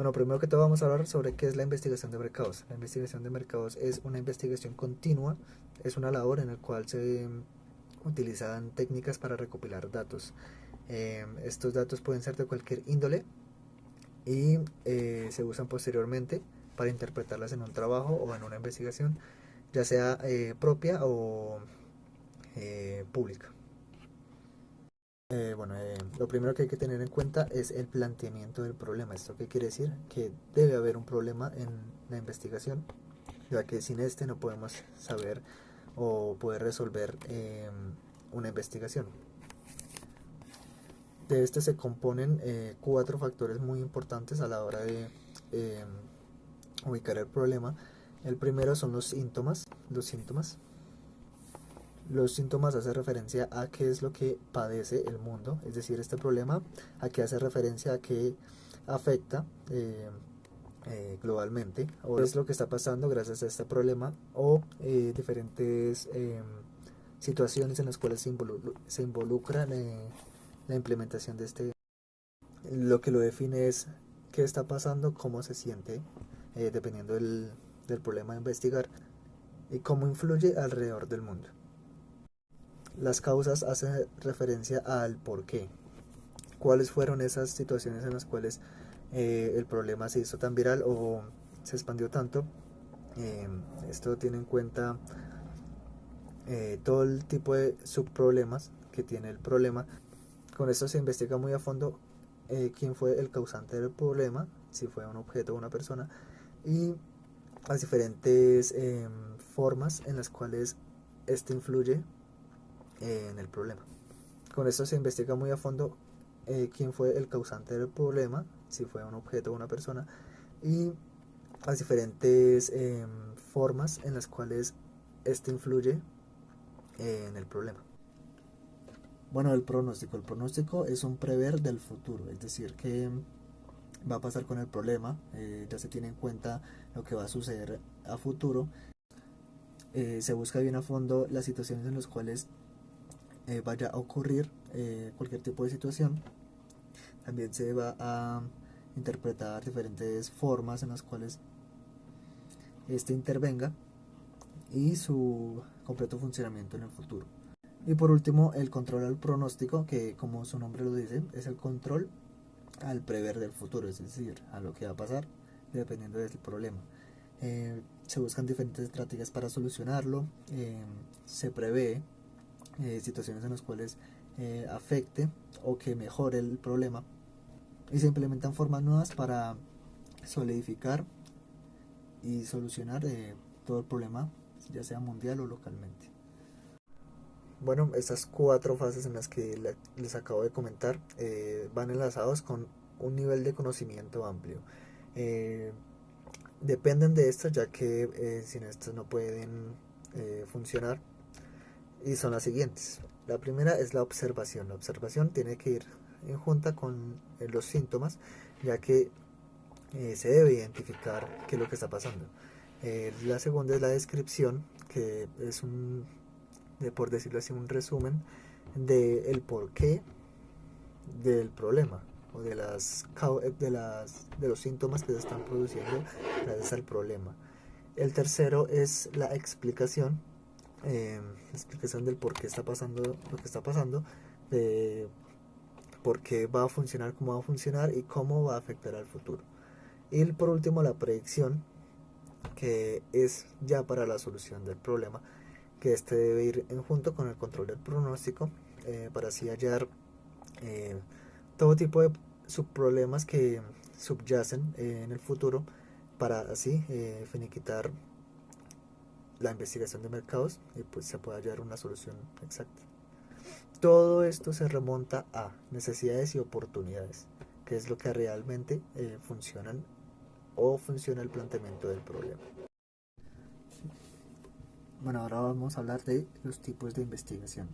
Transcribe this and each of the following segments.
Bueno, primero que todo vamos a hablar sobre qué es la investigación de mercados. La investigación de mercados es una investigación continua, es una labor en la cual se utilizan técnicas para recopilar datos. Estos datos pueden ser de cualquier índole y se usan posteriormente para interpretarlas en un trabajo o en una investigación, ya sea propia o pública. Lo primero que hay que tener en cuenta es el planteamiento del problema. ¿Esto qué quiere decir? Que debe haber un problema en la investigación, ya que sin este no podemos saber o poder resolver una investigación. De este se componen cuatro factores muy importantes a la hora de eh, ubicar el problema. El primero son los síntomas. Los síntomas hacen referencia a qué es lo que padece el mundo, es decir, este problema, a qué hace referencia, a qué afecta globalmente, o es lo que está pasando gracias a este problema, o diferentes situaciones en las cuales se involucra la implementación de este. Lo que lo define es qué está pasando, cómo se siente, dependiendo del problema a investigar, y cómo influye alrededor del mundo. Las causas hacen referencia al por qué. ¿Cuáles fueron esas situaciones en las cuales el problema se hizo tan viral o se expandió tanto? Eh, Esto tiene en cuenta todo el tipo de subproblemas que tiene el problema. Con esto se investiga muy a fondo quién fue el causante del problema, si fue un objeto o una persona, y las diferentes formas en las cuales este influye en el problema. Con esto se investiga muy a fondo quién fue el causante del problema, si fue un objeto o una persona, y las diferentes formas en las cuales este influye en el problema. Bueno, el pronóstico. El pronóstico es un prever del futuro, es decir, que va a pasar con el problema, ya se tiene en cuenta lo que va a suceder a futuro, se busca bien a fondo las situaciones en las cuales vaya a ocurrir cualquier tipo de situación. También se va a interpretar diferentes formas en las cuales este intervenga y su completo funcionamiento en el futuro. Y por último, el control al pronóstico, que como su nombre lo dice, es el control al prever del futuro, es decir, a lo que va a pasar dependiendo del problema. Se buscan diferentes estrategias para solucionarlo, se prevé situaciones en las cuales afecte o que mejore el problema, y se implementan formas nuevas para solidificar y solucionar todo el problema, ya sea mundial o localmente. Bueno, estas cuatro fases en las que les acabo de comentar van enlazados con un nivel de conocimiento amplio. Eh, Dependen de estas, ya que sin estas no pueden funcionar, y son las siguientes. La primera es la observación. La observación tiene que ir en junta con los síntomas, ya que se debe identificar qué es lo que está pasando. La segunda es la descripción, que es por decirlo así, un resumen del porqué del problema o de los síntomas que se están produciendo gracias al problema. El tercero es la explicación del por qué está pasando lo que está pasando, de por qué va a funcionar, cómo va a funcionar y cómo va a afectar al futuro. Y por último, la predicción, que es ya para la solución del problema, que este debe ir en junto con el control del pronóstico, para así hallar eh, todo tipo de subproblemas que subyacen en el futuro, para así finiquitar la investigación de mercados y pues se pueda hallar una solución exacta. Todo esto se remonta a necesidades y oportunidades, que es lo que realmente funcionan o funciona el planteamiento del problema. Bueno, ahora vamos a hablar de los tipos de investigación.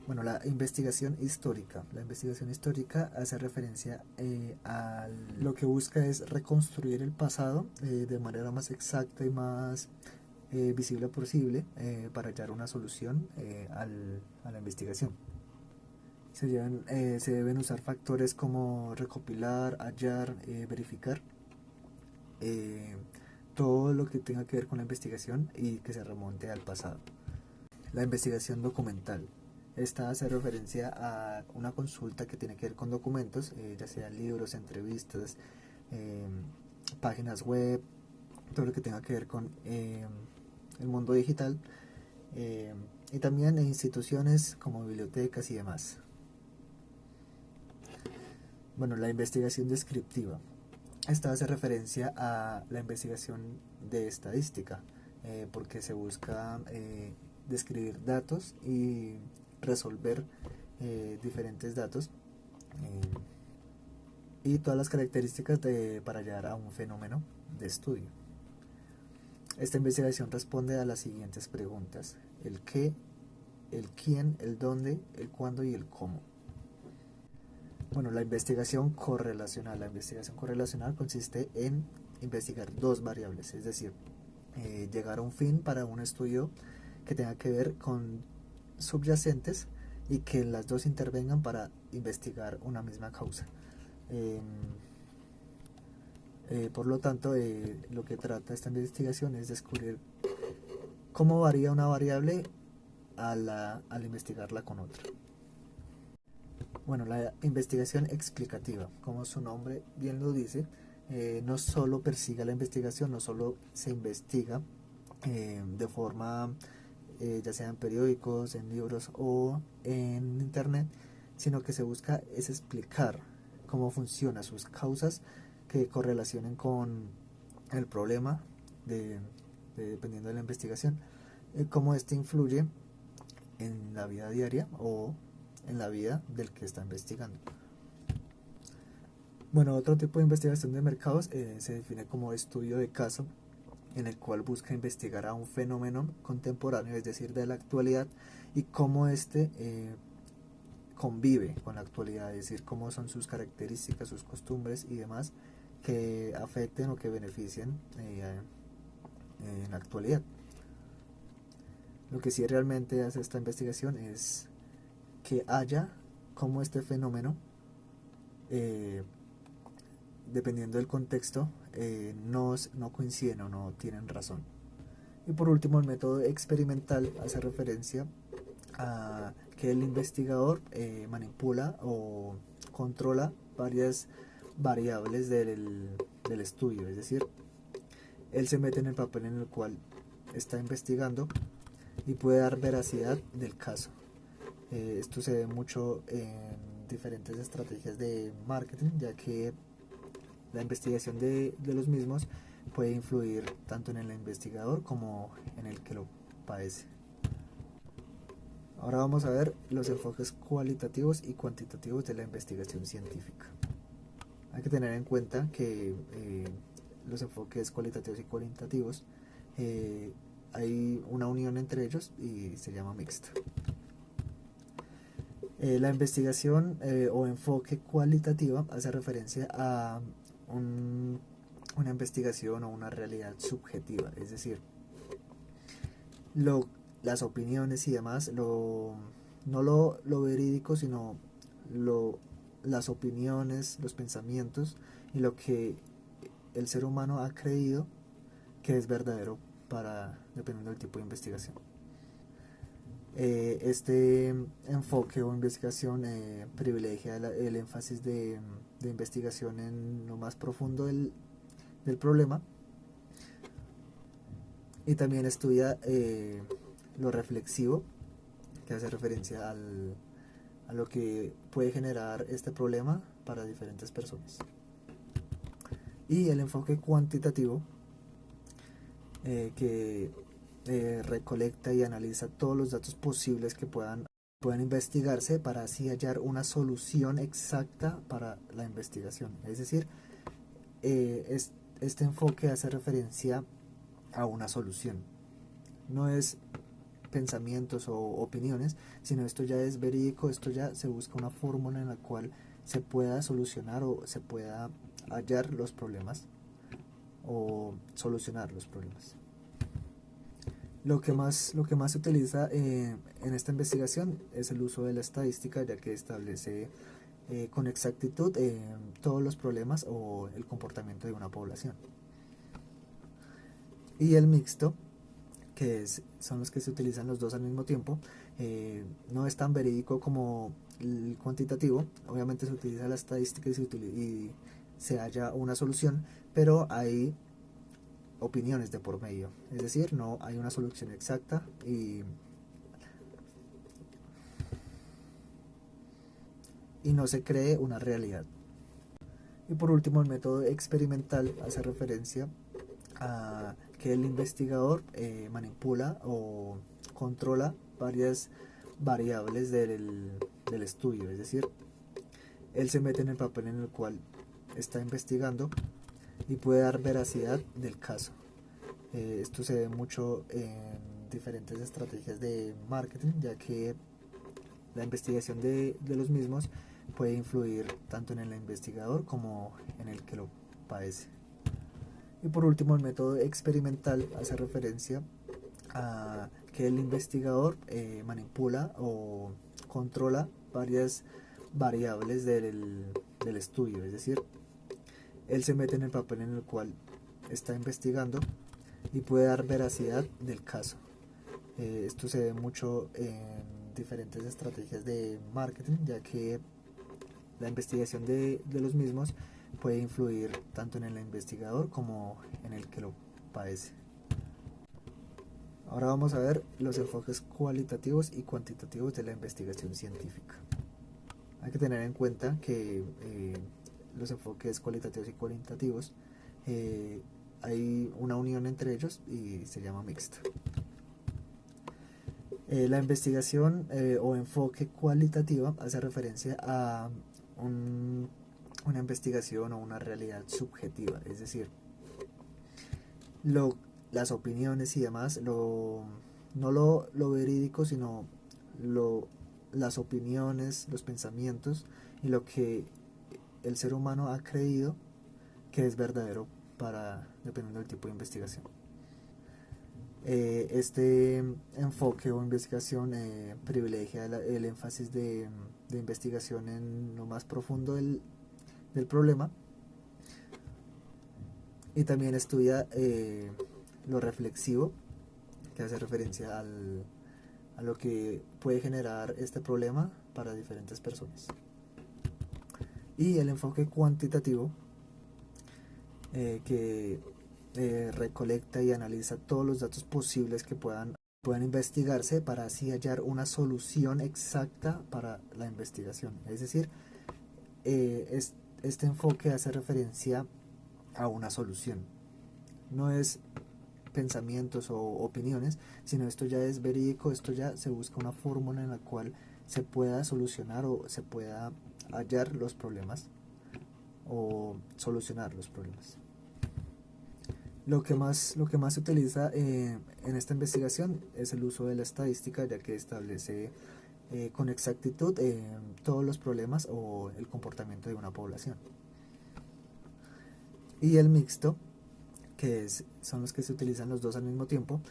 Bueno, la investigación histórica. La investigación histórica hace referencia a lo que busca es reconstruir el pasado de manera más exacta y más visible posible, para hallar una solución a la investigación. Se deben usar factores como recopilar, hallar, verificar, eh, todo lo que tenga que ver con la investigación y que se remonte al pasado. La investigación documental. Esta hace referencia a una consulta que tiene que ver con documentos, ya sean libros, entrevistas, eh, páginas web, todo lo que tenga que ver con el mundo digital, eh, y también en instituciones como bibliotecas y demás. Bueno, la investigación descriptiva. Esta hace referencia a la investigación de estadística, porque se busca describir datos y resolver diferentes datos y todas las características para llegar a un fenómeno de estudio. Esta investigación responde a las siguientes preguntas: el qué, el quién, el dónde, el cuándo y el cómo. Bueno, la investigación correlacional. La investigación correlacional consiste en investigar dos variables, es decir, llegar a un fin para un estudio que tenga que ver con subyacentes y que las dos intervengan para investigar una misma causa. Por lo tanto, lo que trata esta investigación es descubrir cómo varía una variable al investigarla con otra. Bueno, la investigación explicativa, como su nombre bien lo dice, no solo persigue la investigación, no solo se investiga de forma ya sea en periódicos, en libros o en internet, sino que se busca es explicar cómo funcionan sus causas que correlacionen con el problema dependiendo de la investigación, cómo este influye en la vida diaria o en la vida del que está investigando. Bueno, otro tipo de investigación de mercados se define como estudio de caso, en el cual busca investigar a un fenómeno contemporáneo, es decir, de la actualidad, y cómo éste convive con la actualidad, es decir, cómo son sus características, sus costumbres y demás que afecten o que beneficien en la actualidad. Lo que sí realmente hace esta investigación es que haya cómo este fenómeno, dependiendo del contexto, no coinciden o no tienen razón. Y por último, el método experimental hace referencia a que el investigador manipula o controla varias variables del estudio, es decir, él se mete en el papel en el cual está investigando y puede dar veracidad del caso. Esto se ve mucho en diferentes estrategias de marketing, ya que la investigación de los mismos puede influir tanto en el investigador como en el que lo padece. Ahora vamos a ver los enfoques cualitativos y cuantitativos de la investigación científica. Hay que tener en cuenta que los enfoques cualitativos y cuantitativos hay una unión entre ellos y se llama mixta. La investigación o enfoque cualitativa hace referencia a una investigación o una realidad subjetiva, es decir, las opiniones y demás, no lo verídico, sino las opiniones, los pensamientos y lo que el ser humano ha creído que es verdadero dependiendo del tipo de investigación. Este enfoque o investigación privilegia el énfasis de investigación en lo más profundo del problema, y también estudia lo reflexivo, que hace referencia a lo que puede generar este problema para diferentes personas. Y el enfoque cuantitativo, que recolecta y analiza todos los datos posibles que puedan investigarse para así hallar una solución exacta para la investigación. Es decir, este enfoque hace referencia a una solución. No es pensamientos o opiniones, sino esto ya es verídico, esto ya se busca una fórmula en la cual se pueda solucionar o se pueda hallar los problemas o solucionar los problemas. Lo que más se utiliza en esta investigación es el uso de la estadística, ya que establece con exactitud todos los problemas o el comportamiento de una población. Y el mixto, son los que se utilizan los dos al mismo tiempo, no es tan verídico como el cuantitativo. Obviamente se utiliza la estadística y se halla una solución, pero hay opiniones de por medio, es decir, no hay una solución exacta y no se cree una realidad. Y por último, el método experimental hace referencia a que el investigador manipula o controla varias variables del estudio, es decir, él se mete en el papel en el cual está investigando y puede dar veracidad del caso. Esto se ve mucho en diferentes estrategias de marketing, ya que la investigación de los mismos puede influir tanto en el investigador como en el que lo padece. Y por último, el método experimental hace referencia a que el investigador manipula o controla varias variables del estudio, es decir, él se mete en el papel en el cual está investigando y puede dar veracidad del caso. Esto se ve mucho en diferentes estrategias de marketing, ya que la investigación de los mismos puede influir tanto en el investigador como en el que lo padece. Ahora vamos a ver los enfoques cualitativos y cuantitativos de la investigación científica. Hay que tener en cuenta que los enfoques cualitativos y cuantitativos hay una unión entre ellos y se llama mixta. La investigación o enfoque cualitativa hace referencia a una investigación o una realidad subjetiva, es decir, las opiniones y demás, no lo verídico, sino las opiniones, los pensamientos y lo que el ser humano ha creído que es verdadero dependiendo del tipo de investigación. Este enfoque o investigación privilegia el énfasis de investigación en lo más profundo del problema, y también estudia lo reflexivo, que hace referencia a lo que puede generar este problema para diferentes personas. Y el enfoque cuantitativo, que recolecta y analiza todos los datos posibles que puedan investigarse para así hallar una solución exacta para la investigación. Es decir, este enfoque hace referencia a una solución. No es pensamientos o opiniones, sino esto ya es verídico, esto ya se busca una fórmula en la cual se pueda solucionar o se pueda hallar los problemas o solucionar los problemas. Lo que más se utiliza en esta investigación es el uso de la estadística, ya que establece con exactitud todos los problemas o el comportamiento de una población. Y el mixto, son los que se utilizan los dos al mismo tiempo,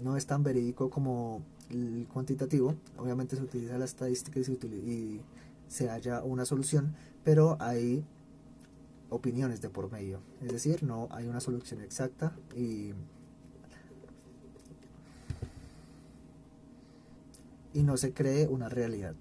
no es tan verídico como el cuantitativo. Obviamente se utiliza la estadística y se halla una solución, pero hay opiniones de por medio, es decir, no hay una solución exacta y no se cree una realidad.